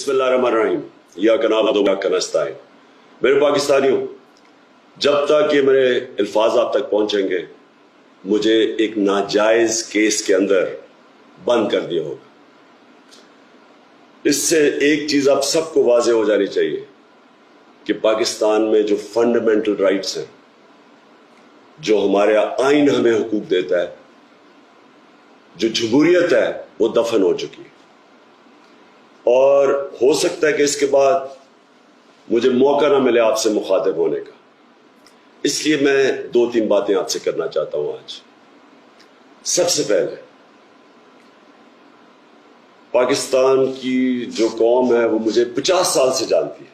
बिस्मिल्लाहिर्रहमानिर्रहीम या कनाब दो का नस्ताइन। मेरे पाकिस्तानियों, जब तक ये मेरे अल्फाज आप तक पहुंचेंगे मुझे एक नाजायज केस के अंदर बंद कर दिया होगा। इससे एक चीज आप सबको वाजे हो जानी चाहिए कि पाकिस्तान में जो फंडामेंटल राइट्स हैं, जो हमारे आइन हमें हुकूक देता है, जो जमहूरियत है, वो दफन हो चुकी है। और हो सकता है कि इसके बाद मुझे मौका ना मिले आपसे मुखातिब होने का, इसलिए मैं 2-3 बातें आपसे करना चाहता हूं आज। सबसे पहले, पाकिस्तान की जो कौम है वो मुझे 50 साल से जानती है।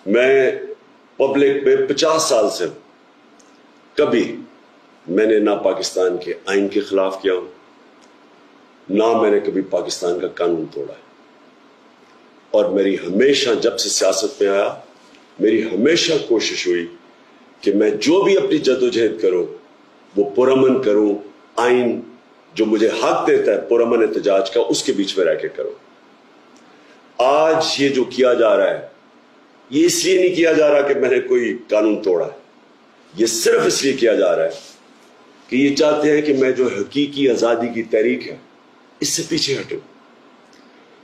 मैं पब्लिक में 50 साल से हूं। कभी मैंने ना पाकिस्तान के आइन के खिलाफ किया हूं, ना मैंने कभी पाकिस्तान का कानून तोड़ा है। और मेरी हमेशा, जब से सियासत में आया, मेरी हमेशा कोशिश हुई कि मैं जो भी अपनी जद्दोजहद करूं वो पुरअमन करूं, आइन जो मुझे हक देता है पुरअमन एहतजाज का, उसके बीच में रह के करूं। आज ये जो किया जा रहा है, ये इसलिए नहीं किया जा रहा कि मैंने कोई कानून तोड़ा है, ये सिर्फ इसलिए किया जा रहा है कि ये चाहते हैं कि मैं जो हकीकी आज़ादी की तहरीक है इससे पीछे हटूं।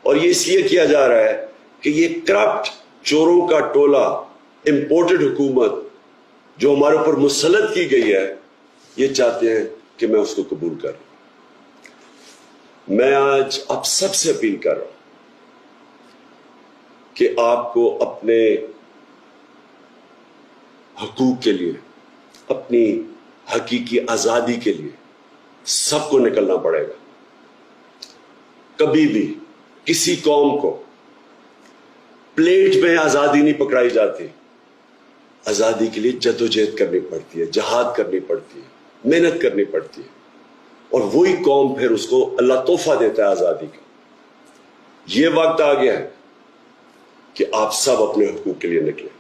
और ये इसलिए किया जा रहा है कि ये करप्ट चोरों का टोला, इंपोर्टेड हुकूमत जो हमारे ऊपर मुसल्लत की गई है, ये चाहते हैं कि मैं उसको कबूल करूं। मैं आज आप सबसे अपील कर रहा हूं कि आपको अपने हकूक के लिए, अपनी हकीकी आजादी के लिए सबको निकलना पड़ेगा। कभी भी किसी कौम को प्लेट में आजादी नहीं पकड़ाई जाती। आजादी के लिए जद्दोजहद करनी पड़ती है, जहाद करनी पड़ती है, मेहनत करनी पड़ती है, और वही कौम फिर उसको अल्लाह तोहफा देता है आजादी का। ये वक्त आ गया है कि आप सब अपने हुकूक के लिए निकलें।